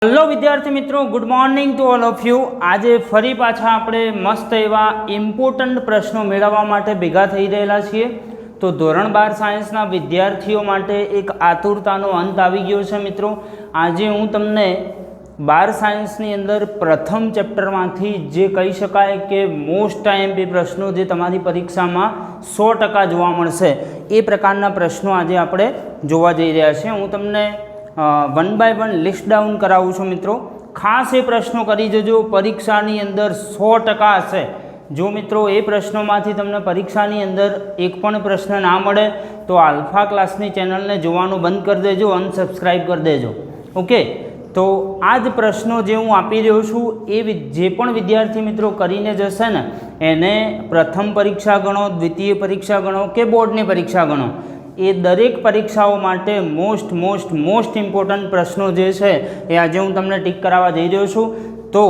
Hello વિદ્યાર્થી મિત્રો, good morning to all of you. આજે ફરી પાછા આપણે મસ્ત એવા ઇમ્પોર્ટન્ટ પ્રશ્નો મેળવવા માટે ભેગા થઈ રહેલા છીએ। તો ધોરણ 12 સાયન્સના વિદ્યાર્થીઓ માટે એક આતુરતાનો અંત આવી ગયો છે મિત્રો। આજે હું તમને 12 સાયન્સની અંદર પ્રથમ ચેપ્ટરમાંથી જે કહી શકાય કે મોસ્ટ આઈએમપી પ્રશ્નો જે તમારી પરીક્ષામાં 100% જોવા મળશે એ પ્રકારના પ્રશ્નો આજે આપણે જોવા જઈ રહ્યા છીએ। હું તમને one by one list down કરાવું છું મિત્રો। ખાસ એ પ્રશ્નો કરી જજો, પરીક્ષાની અંદર 100% હશે। જો મિત્રો એ પ્રશ્નોમાંથી તમને પરીક્ષાની અંદર એક પણ પ્રશ્ન ના મળે તો આલ્ફા ક્લાસની ચેનલને જોવાનું બંધ કરી દેજો, અનસબસ્ક્રાઈબ કરી દેજો। ઓકે, તો આ જ પ્રશ્નો જે હું આપી રહ્યો છું એ જે પણ વિદ્યાર્થી મિત્રો કરીને જશે ને એને પ્રથમ પરીક્ષા ગણો, દ્વિતીય પરીક્ષા ગણો કે બોર્ડની પરીક્ષા ગણો, એ દરેક પરીક્ષાઓ માટે મોસ્ટ ઇમ્પોર્ટન્ટ પ્રશ્નો જે છે એ આજે હું તમને ટીક કરાવવા જઈ રહ્યો છું। તો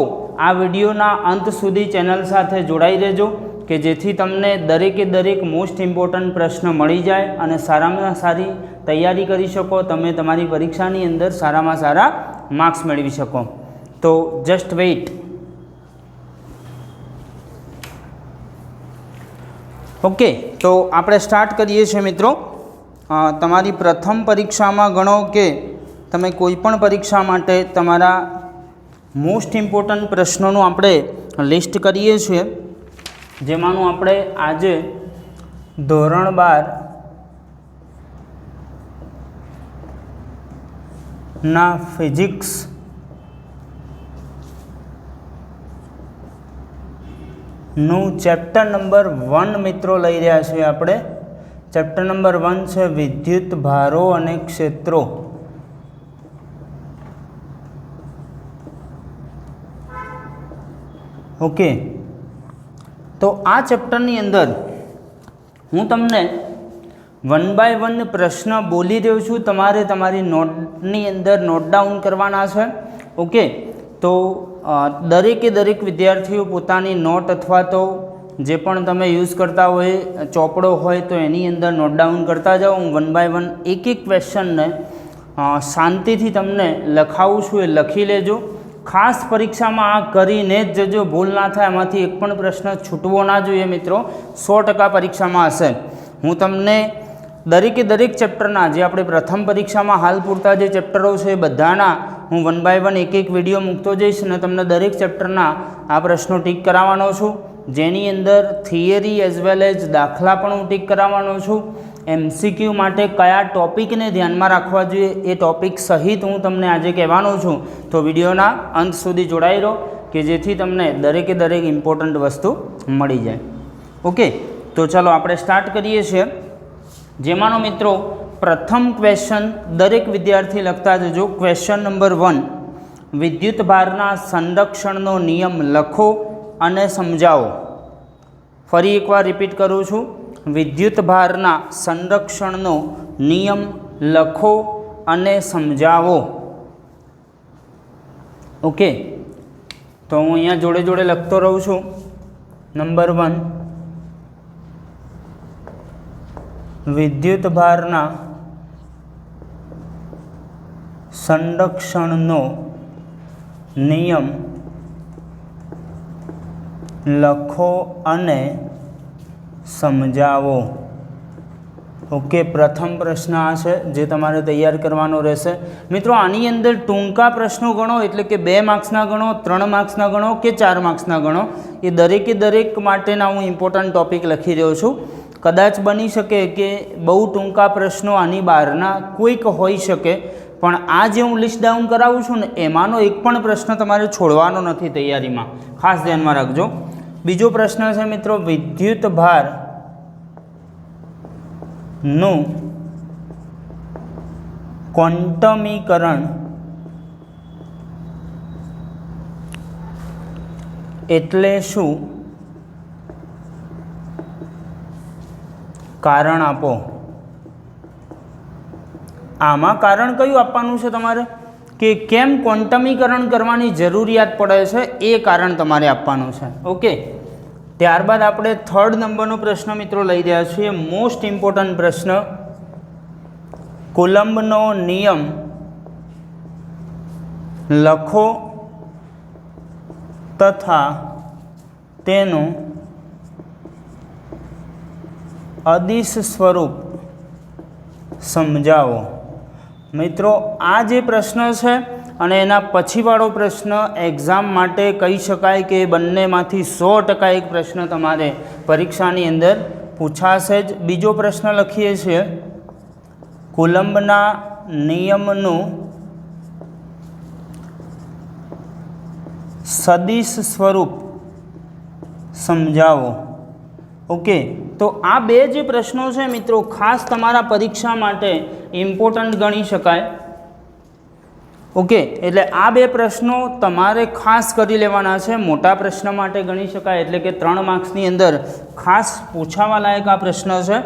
આ વિડીયોના અંત સુધી ચેનલ સાથે જોડાઈ રહેજો કે જેથી તમને દરેકે દરેક મોસ્ટ ઇમ્પોર્ટન્ટ પ્રશ્ન મળી જાય અને સારામાં સારી તૈયારી કરી શકો, તમે તમારી પરીક્ષાની અંદર સારામાં સારા માર્ક્સ મેળવી શકો। તો જસ્ટ વેઇટ। ઓકે, તો આપણે સ્ટાર્ટ કરીએ છીએ મિત્રો। તમારી પ્રથમ પરીક્ષામાં ગણો કે તમે કોઈ પણ પરીક્ષા માટે તમારા મોસ્ટ ઇમ્પોર્ટન્ટ પ્રશ્નોનું આપણે લિસ્ટ કરીએ છીએ, જેમાંનું આપણે આજે ધોરણ 12 ના ફિઝિક્સ નું ચેપ્ટર નંબર 1 મિત્રો લઈ રહ્યા છીએ આપણે। ચેપ્ટર નંબર 1 છે વિદ્યુત ભારો અને ક્ષેત્રો। ઓકે, તો આ ચેપ્ટરની અંદર હું તમને વન બાય વન પ્રશ્ન બોલી રહ્યો છું, તમારે તમારી નોટની અંદર નોટ ડાઉન કરવાના છે। ઓકે, તો દરેકે દરેક વિદ્યાર્થીઓ પોતાની નોટ અથવા તો જે પણ તમે યુઝ કરતા હોય, ચોપડો હોય તો એની અંદર નોટ ડાઉન કરતા જાઓ। હું વન બાય વન એક ક્વેશ્ચનને શાંતિથી તમને લખાવું છું, એ લખી લેજો। ખાસ પરીક્ષામાં આ કરીને જ જજો, ભૂલ ના થાય, એમાંથી એક પણ પ્રશ્ન છૂટવો ના જોઈએ મિત્રો। 100% પરીક્ષામાં હશે। હું તમને દરેકે દરેક ચેપ્ટરના જે આપણે પ્રથમ પરીક્ષામાં હાલ પૂરતા જે ચેપ્ટરો છે એ બધાના હું વન બાય વન એક વિડીયો મૂકતો જઈશ અને તમને દરેક ચેપ્ટરના આ પ્રશ્નો ટીક કરાવવાનો છું, જેની અંદર થિયરી એઝ વેલ એઝ દાખલા પણ હું ટીક કરાવવાનો છું। MCQ માટે કયા ટોપિકને ધ્યાનમાં રાખવા જોઈએ એ ટોપિક સહિત હું તમને આજે કહેવાનો છું। તો વિડીયોના અંત સુધી જોડાઈ રહો કે જેથી તમને દરેકે દરેક ઇમ્પોર્ટન્ટ વસ્તુ મળી જાય। ઓકે, તો ચાલો આપણે સ્ટાર્ટ કરીએ છીએ। જેમાંનો મિત્રો પ્રથમ ક્વેશ્ચન દરેક વિદ્યાર્થી લખતા જજો। ક્વેશ્ચન નંબર 1, વિદ્યુત ભારના સંરક્ષણનો નિયમ લખો અને સમજાવો। ફરી એકવાર રિપીટ કરું છું, વિદ્યુત ભારના સંરક્ષણનો નિયમ લખો અને સમજાવો। ઓકે, તો હું અહીંયા જોડે જોડે લખતો રહું છું। નંબર 1, વિદ્યુત ભારના સંરક્ષણનો નિયમ લખો અને સમજાવો। ઓકે, પ્રથમ પ્રશ્ન આ છે જે તમારે તૈયાર કરવાનો રહેશે મિત્રો। આની અંદર ટૂંકા પ્રશ્નો ગણો, એટલે કે 2 માર્ક્સના ગણો, 3 માર્ક્સના ગણો કે 4 માર્ક્સના ગણો, એ દરેકે દરેક માટેના હું ઇમ્પોર્ટન્ટ ટોપિક લખી રહ્યો છું। કદાચ બની શકે કે બહુ ટૂંકા પ્રશ્નો આની બહારના કોઈક હોઈ શકે, પણ આ જે હું લિસ્ટ ડાઉન કરાવું છું ને એમાંનો એક પણ પ્રશ્ન તમારે છોડવાનો નથી તૈયારીમાં, ખાસ ધ્યાનમાં રાખજો। બીજો પ્રશ્ન છે મિત્રો, વિદ્યુત ભારનું ક્વોન્ટમીકરણ એટલે શું? કારણ આપો। આમાં કારણ કયું આપવાનું છે તમારે કે કેમ ક્વોન્ટમીકરણ કરવાની જરૂરિયાત પડે છે એ કારણ તમારે આપવાનું છે। ઓકે, ત્યારબાદ આપણે 3rd નંબરનો પ્રશ્ન મિત્રો લઈ રહ્યા છીએ, મોસ્ટ ઇમ્પોર્ટન્ટ પ્રશ્ન। કુલમ્બનો નિયમ લખો તથા તેનું અદિશ સ્વરૂપ સમજાવો। મિત્રો આ જે પ્રશ્ન છે અને એના પછીવાળો પ્રશ્ન એક્ઝામ માટે કહી શકાય કે બંનેમાંથી 100% એક પ્રશ્ન તમારે પરીક્ષાની અંદર પૂછાશે જ। બીજો પ્રશ્ન લખીએ છીએ, કુલંબના નિયમનું સદિશ સ્વરૂપ સમજાવો। ઓકે, તો આ બે જે પ્રશ્નો છે મિત્રો ખાસ તમારા પરીક્ષા માટે ઇમ્પોર્ટન્ટ ગણી શકાય। ઓકે, એટલે આ બે પ્રશ્નો તમારે ખાસ કરી લેવાના છે, મોટા પ્રશ્ન માટે ગણી શકાય। એટલે કે 3 માર્ક્સની અંદર ખાસ પૂછાવા લાયક આ પ્રશ્ન છે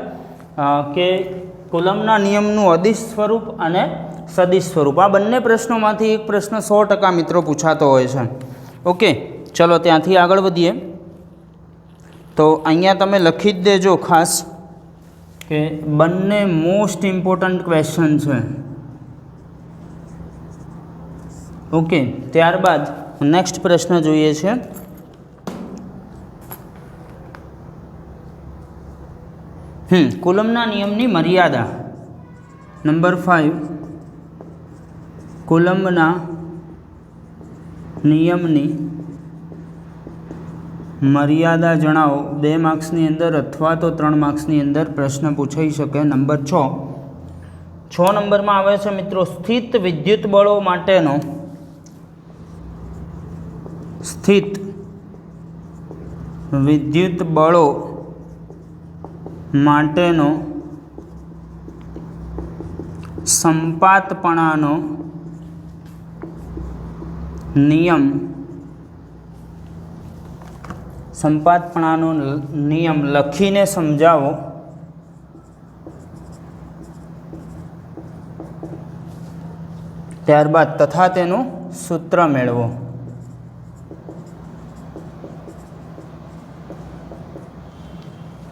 કે કુલંબના નિયમનું અદિશ સ્વરૂપ અને સદિશ સ્વરૂપ, આ બંને પ્રશ્નોમાંથી એક પ્રશ્ન 100% મિત્રો પૂછાતો હોય છે। ઓકે, ચલો ત્યાંથી આગળ વધીએ। તો અહીંયા તમે લખી જ દેજો ખાસ કે બંને મોસ્ટ ઇમ્પોર્ટન્ટ ક્વેશ્ચન છે। ઓકે, ત્યારબાદ નેક્સ્ટ પ્રશ્ન જોઈએ છે, કુલંબના નિયમની મર્યાદા। નંબર 5, કુલંબના નિયમની મર્યાદા જણાવો। 2 માર્ક્સની અંદર અથવા તો 3 માર્ક્સની અંદર પ્રશ્ન પૂછાઈ શકે। નંબર 6 નંબરમાં આવે છે મિત્રો, સ્થિત વિદ્યુત બળો માટેનો સ્થિત વિદ્યુત બળો માટેનો સંપાતપણાનો નિયમ, સંપાતપણાનો નિયમ લખીને સમજાવો। ત્યારબાદ તથા તેનું સૂત્ર મેળવો।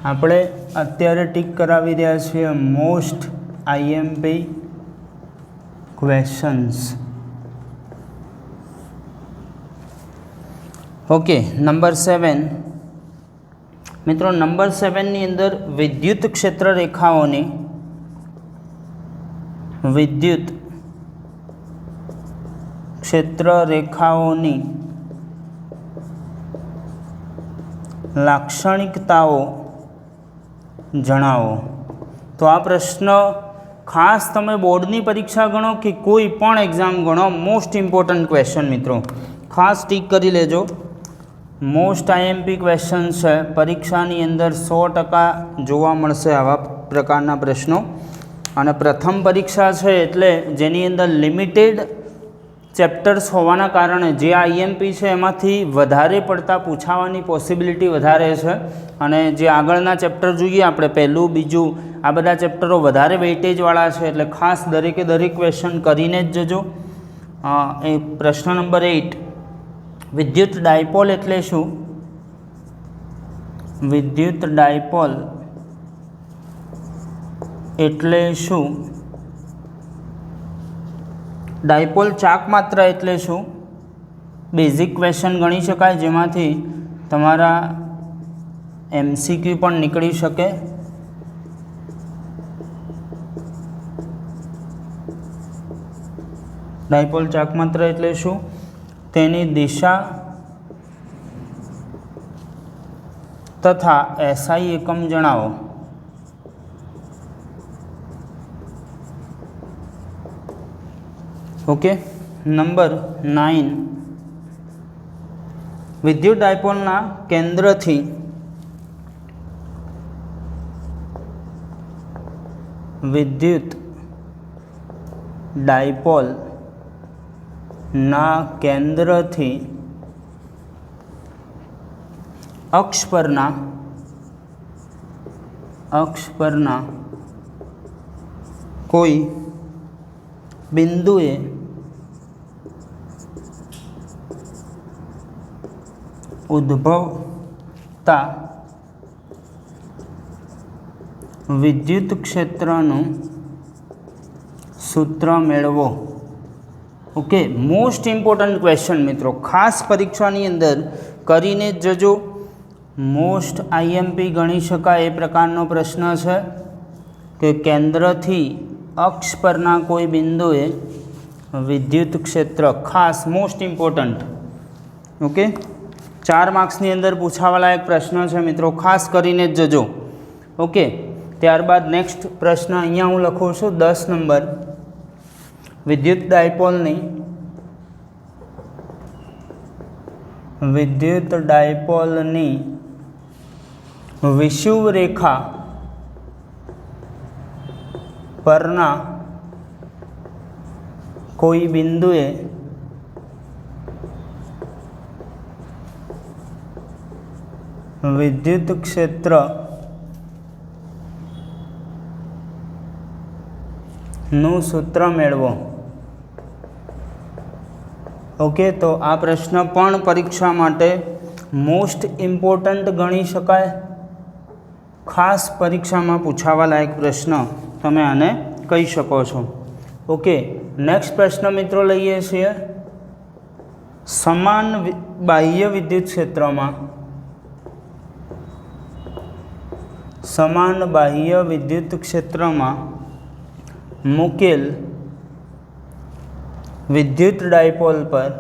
આપણે અત્યારે ટીક કરાવી રહ્યા છીએ most IMP questions. Okay, number 7 મિત્રો, નંબર 7ની અંદર વિદ્યુત ક્ષેત્ર રેખાઓની વિદ્યુત ક્ષેત્ર રેખાઓની લાક્ષણિકતાઓ જણાવો। તો આ પ્રશ્ન ખાસ તમે બોર્ડની પરીક્ષા ગણો કે કોઈ પણ એક્ઝામ ગણો, મોસ્ટ ઇમ્પોર્ટન્ટ ક્વેશ્ચન મિત્રો, ખાસ ટીક કરી લેજો। મોસ્ટ આઈએમપી ક્વેશ્ચન છે, પરીક્ષાની અંદર 100% જોવા મળશે આવા પ્રકારના પ્રશ્નો। અને પ્રથમ પરીક્ષા છે એટલે જેની અંદર લિમિટેડ ચેપ્ટર્સ હોવાના કારણે જે આઈએમપી છે એમાંથી વધારે પડતા પૂછાવાની પોસિબિલિટી વધારે છે। અને જે આગળના ચેપ્ટર જોઈએ આપણે, પહેલું બીજું, આ બધા ચેપ્ટરો વધારે વેઇટેજવાળા છે, એટલે ખાસ દરેકે દરેક ક્વેશ્ચન કરીને જ જજો। એ પ્રશ્ન નંબર 8, વિદ્યુત ડાયપોલ એટલે શું? વિદ્યુત ડાયપોલ એટલે શું? ડાયપોલ ચાકમાત્ર એટલે શું? બેઝિક ક્વેશ્ચન ગણી શકાય, જેમાંથી તમારા એમસીક્યુ પણ નીકળી શકે। ડાયપોલ ચાકમાત્ર એટલે શું? તેની દિશા તથા એસઆઈ એકમ જણાવો। ઓકે, નંબર 9, વિદ્યુત ડાયપોલના કેન્દ્રથી વિદ્યુત ડાયપોલના કેન્દ્રથી અક્ષ પરના કોઈ બિંદુએ ઉદ્ભવતા વિદ્યુત ક્ષેત્રનું સૂત્ર મેળવો। ઓકે, મોસ્ટ ઇમ્પોર્ટન્ટ ક્વેશ્ચન મિત્રો, ખાસ પરીક્ષાની અંદર કરીને જ જજો. મોસ્ટ આઈએમપી ગણી શકાય એ પ્રકારનો પ્રશ્ન છે કે કેન્દ્રથી અક્ષ પરના કોઈ બિંદુએ વિદ્યુત ક્ષેત્ર, ખાસ મોસ્ટ ઇમ્પોર્ટન્ટ. ઓકે, 4 માર્ક્સની અંદર પૂછાવાલાયક પ્રશ્ન છે મિત્રો, ખાસ કરીને જ જજો. ઓકે, ત્યારબાદ નેક્સ્ટ પ્રશ્ન અહીંયા હું લખું છું 10 નંબર. વિદ્યુત ડાયપોલની વિષુવ રેખા પરના કોઈ બિંદુએ વિદ્યુત ક્ષેત્ર નું સૂત્ર મેળવો. ઓકે, તો આ પ્રશ્ન પણ પરીક્ષા માટે મોસ્ટ ઇમ્પોર્ટન્ટ ગણી શકાય, ખાસ પરીક્ષામાં પૂછાવા લાયક પ્રશ્ન તમે આને કહી શકો છો. ઓકે, નેક્સ્ટ પ્રશ્ન મિત્રો લઈએ છીએ. સમાન બાહ્ય વિદ્યુત ક્ષેત્રમાં મૂકેલ વિદ્યુત ડાયપોલ પર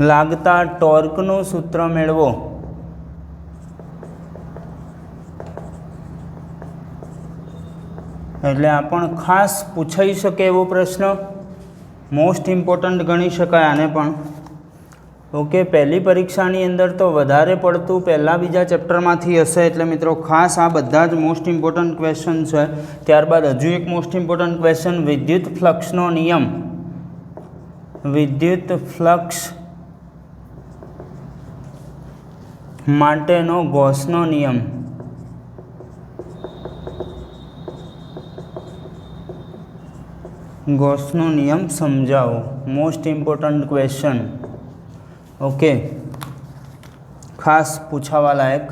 લાગતા ટોર્કનું સૂત્ર મેળવો. એટલે આ પણ ખાસ પૂછાઈ શકે એવો પ્રશ્ન, મોસ્ટ ઇમ્પોર્ટન્ટ ગણી શકાય આને પણ. ઓકે, પહેલી પરીક્ષાની અંદર તો વધારે પડતું પહેલાં બીજા ચેપ્ટરમાંથી હશે, એટલે મિત્રો ખાસ આ બધા જ મોસ્ટ ઇમ્પોર્ટન્ટ ક્વેશ્ચન છે. ત્યારબાદ હજુ એક મોસ્ટ ઇમ્પોર્ટન્ટ ક્વેશ્ચન, વિદ્યુત ફ્લક્સનો નિયમ, વિદ્યુત ફ્લક્સ માટેનો ગૌસનો નિયમ. ગૌસનો નિયમ સમજાવો, મોસ્ટ ઇમ્પોર્ટન્ટ ક્વેશ્ચન. ઓકે, ખાસ પૂછાવા લાયક.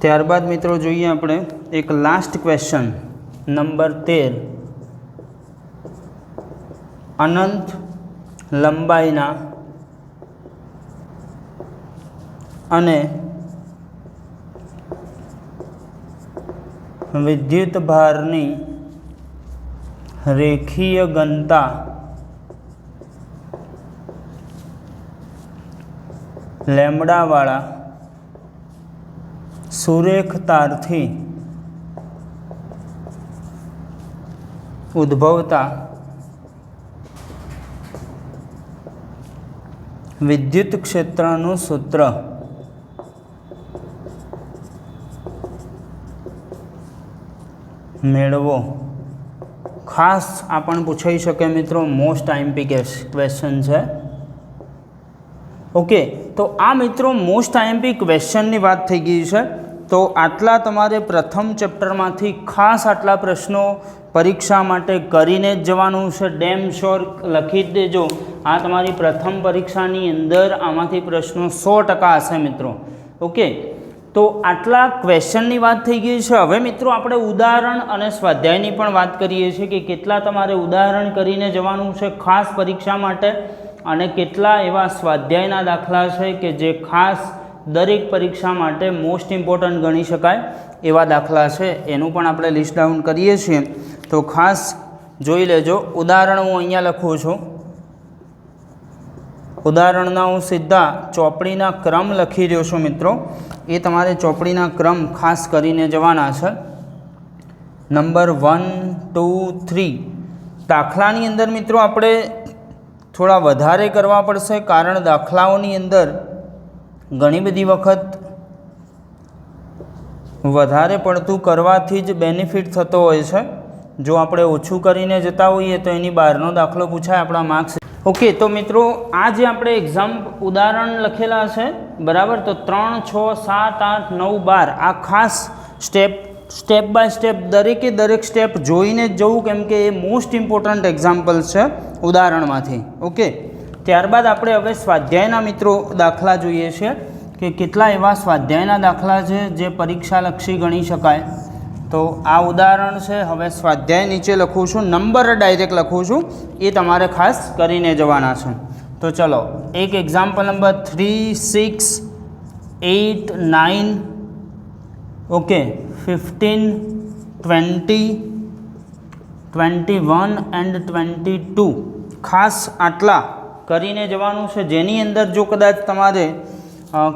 ત્યારબાદ મિત્રો જોઈએ આપણે એક લાસ્ટ ક્વેશ્ચન નંબર 13. અનંત લંબાઈના અને વિદ્યુત ભારની રેખીય ઘનતા લેમ્બડાવાળા સુરેખ તારથી ઉદ્ભવતા વિદ્યુત ક્ષેત્રનું સૂત્ર મેળવો. ખાસ આ પણ પૂછાઈ શકે મિત્રો, મોસ્ટ આઈએમપી ક્વેશ્ચન છે. ઓકે, તો આ મિત્રો મોસ્ટ આઈએમપી ક્વેશ્ચનની વાત થઈ ગઈ છે. તો આટલા તમારે પ્રથમ ચેપ્ટરમાંથી ખાસ આટલા પ્રશ્નો પરીક્ષા માટે કરીને જ જવાનું છે. ડેમ શ્યોર લખી જ દેજો. આ તમારી પ્રથમ પરીક્ષાની અંદર આમાંથી પ્રશ્નો 100% હશે મિત્રો. ઓકે, તો આટલા ક્વેશ્ચનની વાત થઈ ગઈ છે. હવે મિત્રો આપણે ઉદાહરણ અને સ્વાધ્યાયની પણ વાત કરીએ છીએ કે કેટલા તમારે ઉદાહરણ કરીને જવાનું છે ખાસ પરીક્ષા માટે, અને કેટલા એવા સ્વાધ્યાયના દાખલા છે કે જે ખાસ દરેક પરીક્ષા માટે મોસ્ટ ઇમ્પોર્ટન્ટ ગણી શકાય એવા દાખલા છે. એનું પણ આપણે લિસ્ટ ડાઉન કરીએ છીએ, તો ખાસ જોઈ લેજો. ઉદાહરણ હું અહીંયા લખું છું. ઉદાહરણના હું સીધા ચોપડીના ક્રમ લખી રહ્યો છું મિત્રો. એ તમારે ચોપડીના ક્રમ ખાસ કરીને જવાના છે. નંબર 1, 2, 3 દાખલાની અંદર મિત્રો આપણે થોડા વધારે કરવા પડશે, કારણ દાખલાઓની અંદર ઘણી બધી વખત વધારે પડતું કરવાથી જ બેનિફિટ થતો હોય છે. જો આપણે ઓછું કરીને જતા હોઈએ તો એની બહારનો દાખલો પૂછાય, આપણા માર્ક્સ. ઓકે, તો મિત્રો આ જે આપણે એક્ઝામ ઉદાહરણ લખેલા છે બરાબર, તો 3, 6, 7, 8, 9, 12 આ ખાસ સ્ટેપ બાય સ્ટેપ દરેક સ્ટેપ જોઈને જ જવું, કેમ કે એ મોસ્ટ ઇમ્પોર્ટન્ટ એક્ઝામ્પલ છે ઉદાહરણમાંથી. ઓકે, ત્યારબાદ આપણે હવે સ્વાધ્યાયના મિત્રો દાખલા જોઈએ છીએ કે કેટલા એવા સ્વાધ્યાયના દાખલા છે જે પરીક્ષાલક્ષી ગણી શકાય. તો આ ઉદાહરણ છે. હવે સ્વાધ્યાય નીચે લખું છું, નંબર ડાયરેક્ટ લખું છું, એ તમારે ખાસ કરીને જવાના છે. તો ચલો એક એક્ઝામ્પલ નંબર 3, 6, 8, 9, ઓકે, 15, 20, 21 એન્ડ 22 ખાસ આટલા કરીને જવાનું છે. જેની અંદર જો કદાચ તમારે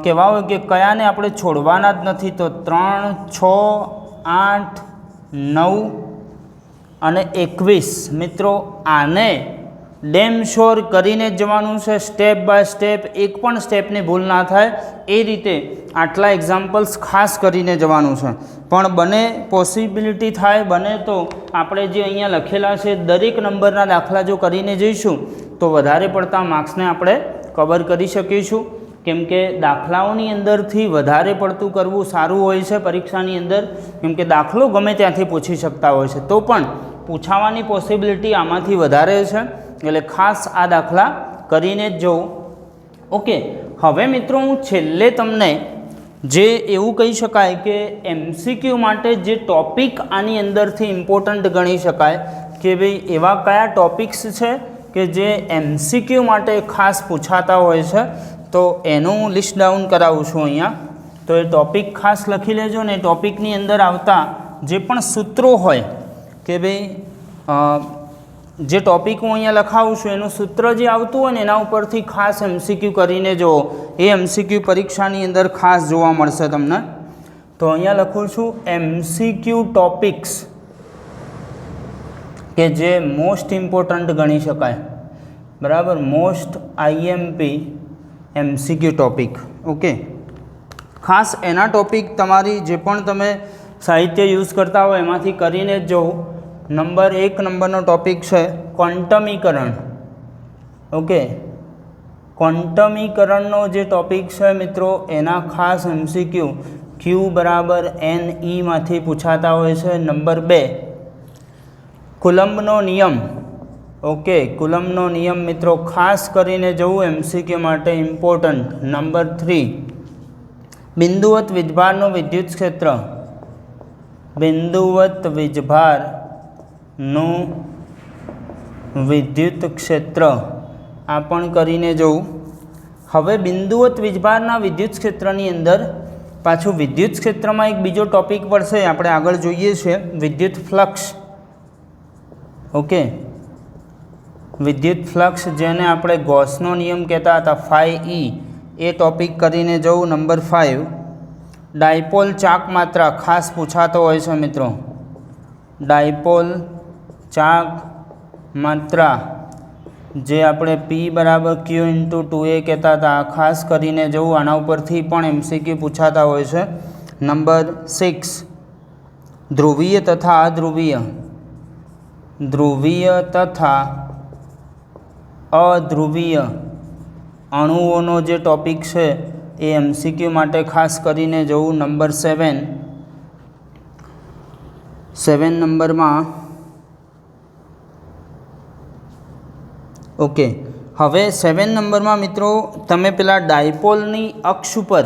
કહેવા હોય કે કયાને આપણે છોડવાના જ નથી, તો 3, 6, 8, 9 અને 21 મિત્રો આને ડેમ શ્યોર કરીને જ જવાનું છે. સ્ટેપ બાય સ્ટેપ, એક પણ સ્ટેપની ભૂલ ના થાય એ રીતે આટલા એક્ઝામ્પલ્સ ખાસ કરીને જવાનું છે. પણ બને પોસિબિલિટી થાય બને તો આપણે જે અહીંયા લખેલા છે દરેક નંબરના દાખલા જો કરીને જઈશું તો વધારે પડતા માર્ક્સને આપણે કવર કરી શકીશું. કેમ કે દાખલાઓની અંદરથી વધારે પડતું કરવું સારું હોય છે પરીક્ષાની અંદર, કેમ કે દાખલો ગમે ત્યાંથી પૂછી શકતા હોય છે, તો પણ પૂછાવાની પોસિબિલિટી આમાંથી વધારે છે. એટલે ખાસ આ દાખલા કરીને જ જવું. ઓકે, હવે મિત્રો હું છેલ્લે તમને જે એવું કહી શકાય કે MCQ માટે જે ટૉપિક આની અંદરથી ઇમ્પોર્ટન્ટ ગણી શકાય કે ભાઈ એવા કયા ટૉપિક્સ છે કે જે MCQ માટે ખાસ પૂછાતા હોય છે, તો એનું હું લિસ્ટ ડાઉન કરાવું છું અહીંયા. તો એ ટૉપિક ખાસ લખી લેજો ને. ટૉપિકની અંદર આવતા જે પણ સૂત્રો હોય કે ભાઈ જે ટૉપિક હું અહીંયા લખાવું છું એનું સૂત્ર જે આવતું હોય ને એના ઉપરથી ખાસ MCQ કરીને જુઓ. એ MCQ પરીક્ષાની અંદર ખાસ જોવા મળશે તમને. તો અહીંયા લખું છું MCQ ટૉપિક્સ કે જે મોસ્ટ ઇમ્પોર્ટન્ટ ગણી શકાય, બરાબર, most IMP MCQ topic. Okay, ખાસ એના ટૉપિક તમારી જે પણ તમે સાહિત્ય યુઝ કરતા હોય એમાંથી કરીને જ જવું. નંબર 1 નંબરનો ટૉપિક છે ક્વોન્ટમીકરણ. ઓકે, ક્વોન્ટમીકરણનો જે ટૉપિક છે મિત્રો એના ખાસ MCQ Q બરાબર NE માંથી પૂછાતા હોય છે. નંબર 2 કુલમ્બનો નિયમ. ઓકે, કુલમ્બનો નિયમ મિત્રો ખાસ કરીને જવું MCQ માટે ઇમ્પોર્ટન્ટ. નંબર 3 બિંદુવત વીજભારનો વિદ્યુત ક્ષેત્ર. બિંદુવત વીજભારનું વિદ્યુત ક્ષેત્ર આ પણ કરીને જવું. હવે બિંદુવત વીજભારના વિદ્યુત ક્ષેત્રની અંદર પાછું વિદ્યુત ક્ષેત્રમાં એક બીજો ટૉપિક પડશે, આપણે આગળ જોઈએ છીએ, વિદ્યુત ફ્લક્સ. ઓકે, વિદ્યુત ફ્લક્સ જેને આપણે ગોસનો નિયમ કહેતા હતા, φE, એ ટૉપિક કરીને જવું. નંબર 5 ડાયપોલ ચાક માત્રા ખાસ પૂછાતો હોય છે મિત્રો. ડાયપોલ ચાક માત્રા જે આપણે P બરાબર Q × 2A કહેતા હતા, ખાસ કરીને જવું. આના ઉપરથી પણ MCQ પૂછાતા હોય છે. નંબર 6 ધ્રુવીય તથા અધ્રુવીય. ધ્રુવીય તથા અધ્રુવીય અણુઓનો જે ટૉપિક છે એ MCQ માટે ખાસ કરીને જવું. નંબર 7 નંબરમાં ઓકે, હવે 7 નંબરમાં મિત્રો તમે પેલા ડાયપોલની અક્ષ ઉપર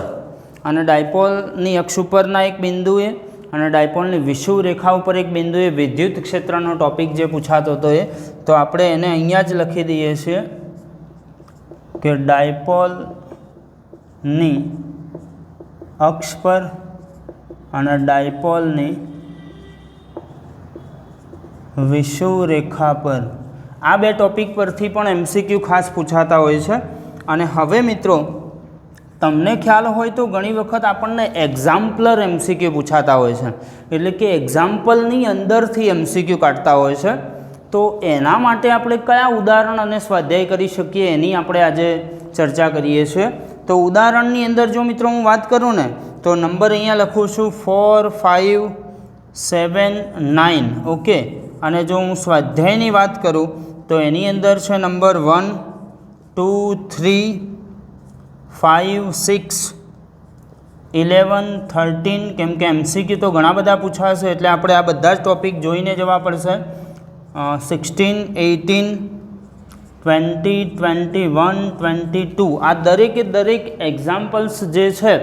અને ડાયપોલની અક્ષ ઉપરના એક બિંદુએ અને ડાયપોલની વિષુવ રેખા ઉપર એક બિંદુએ વિદ્યુત ક્ષેત્રનો ટૉપિક જે પૂછાતો હતો એ, તો આપણે એને અહીંયા જ લખી દઈએ છીએ કે ડાયપોલની અક્ષ પર અને ડાયપોલની વિષુવ રેખા પર. આ બે ટૉપિક પરથી પણ MCQ ખાસ પૂછાતા હોય છે. અને હવે મિત્રો તમને ખ્યાલ હોય તો ઘણી વખત આપણને એક્ઝામ્પલર MCQ પૂછાતા હોય છે, એટલે કે એક્ઝામ્પલની અંદરથી MCQ કાઢતા હોય છે. તો એના માટે આપણે કયા ઉદાહરણ અને સ્વાધ્યાય કરી શકીએ એની આપણે આજે ચર્ચા કરીએ છીએ. તો ઉદાહરણની અંદર જો મિત્રો હું વાત કરું ને તો નંબર અહીંયા લખું છું 4, 5, 7, 9. ઓકે, અને જો હું સ્વાધ્યાયની વાત કરું તો એની અંદર છે નંબર 1, 2, 3, 5, 6, 11, 13. કેમ કે MCQ તો ઘણા બધા પૂછાશે એટલે આપણે આ બધા જ ટૉપિક જોઈને જવા પડશે. 16, 18, 20, 21, 22 આ દરેકે દરેક એક્ઝામ્પલ્સ જે છે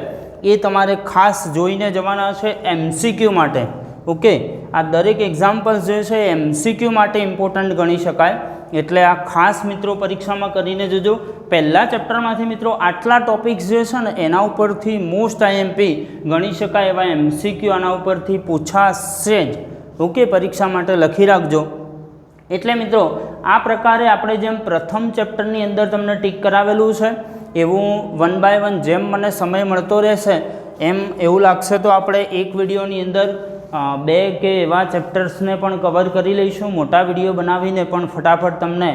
એ તમારે ખાસ જોઈને જવાના છે MCQ માટે. ઓકે, આ દરેક એક્ઝામ્પલ્સ જે છે MCQ માટે ઇમ્પોર્ટન્ટ ગણી શકાય, એટલે આ ખાસ મિત્રો પરીક્ષામાં કરીને જોજો. પહેલા ચેપ્ટરમાંથી મિત્રો આટલા ટોપિક્સ જે છે ને એના ઉપરથી મોસ્ટ IMP ગણી શકાય એવા MCQ આના ઉપરથી પૂછાશે જ. ઓકે, પરીક્ષા માટે લખી રાખજો. એટલે મિત્રો આ પ્રકારે આપણે જેમ પ્રથમ ચેપ્ટરની અંદર તમને ટીક કરાવેલું છે એવું 1 by 1 જેમ મને સમય મળતો રહેશે એમ એવું લાગશે તો આપણે એક વિડીયોની અંદર 2 કે એવા ચેપ્ટર્સને પણ કવર કરી લઈશું. મોટા વિડીયો બનાવીને પણ ફટાફટ તમને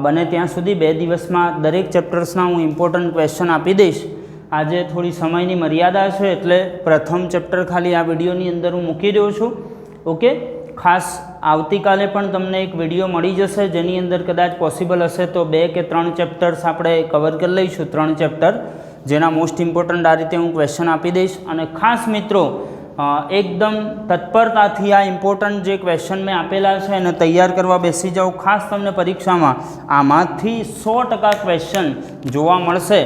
બને ત્યાં સુધી 2 દિવસમાં દરેક ચેપ્ટર્સના હું ઇમ્પોર્ટન્ટ ક્વેશ્ચન આપી દઈશ. આજે થોડી સમયની મર્યાદા છે એટલે પ્રથમ ચેપ્ટર ખાલી આ વિડીયોની અંદર હું મૂકી રહ્યો છું. ઓકે, ખાસ આવતીકાલે પણ તમને એક વિડીયો મળી જશે જેની અંદર કદાચ પોસિબલ હશે તો 2 કે 3 ચેપ્ટર્સ આપણે કવર કરી લઈશું. 3 ચેપ્ટર જેના મોસ્ટ ઇમ્પોર્ટન્ટ આ રીતે હું ક્વેશ્ચન આપી દઈશ. અને ખાસ મિત્રો એકદમ તત્પરતાથી આ ઇમ્પોર્ટન્ટ જે ક્વેશ્ચન મેં આપેલા છે એને તૈયાર કરવા બેસી જાઓ. ખાસ તમને પરીક્ષામાં આમાંથી 100% ક્વેશ્ચન જોવા મળશે.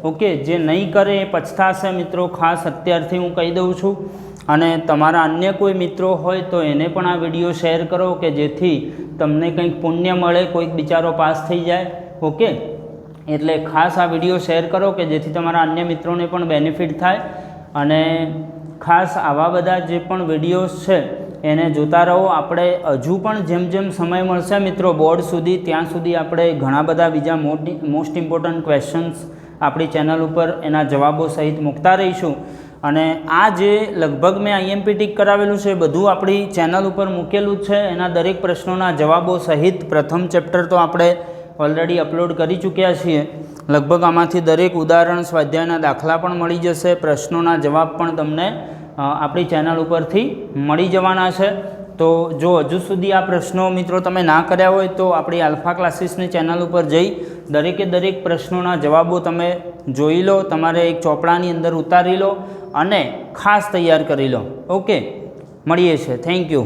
ઓકે, જે નહીં કરે એ પછતાશે મિત્રો, ખાસ અત્યારથી હું કહી દઉં છું. અને તમારા અન્ય કોઈ મિત્રો હોય તો એને પણ આ વિડીયો શેર કરો કે જેથી તમને કંઈક પુણ્ય મળે, કોઈક બિચારો પાસ થઈ જાય. ઓકે, એટલે ખાસ આ વિડીયો શેર કરો કે જેથી તમારા અન્ય મિત્રોને પણ બેનિફિટ થાય. અને ખાસ આવા બધા જે પણ વિડીયોઝ છે એને જોતા રહો. આપણે હજુ પણ જેમ જેમ સમય મળશે મિત્રો બોર્ડ સુધી ત્યાં સુધી આપણે ઘણા બધા બીજા મોસ્ટ ઇમ્પોર્ટન્ટ ક્વેશ્ચન્સ આપણી ચેનલ ઉપર એના જવાબો સહિત મૂકતા રહીશું. અને આ જે લગભગ મેં IMP ટીક કરાવેલું છે બધું આપણી ચેનલ ઉપર મૂકેલું જ છે. એના દરેક પ્રશ્નોના જવાબો સહિત પ્રથમ ચેપ્ટર તો આપણે ઓલરેડી અપલોડ કરી ચૂક્યા છીએ. લગભગ આમાંથી દરેક ઉદાહરણ, સ્વાધ્યાયના દાખલા પણ મળી જશે. પ્રશ્નોના જવાબ પણ તમને આપણી ચેનલ ઉપરથી મળી જવાના છે. તો જો હજુ સુધી આ પ્રશ્નો મિત્રો તમે ના કર્યા હોય તો આપણી આલ્ફા ક્લાસીસની ચેનલ ઉપર જઈ દરેકે દરેક પ્રશ્નોના જવાબો તમે જોઈ લો, તમારે એક ચોપડાની અંદર ઉતારી લો અને ખાસ તૈયાર કરી લો. ઓકે, મળીએ છીએ. Thank you.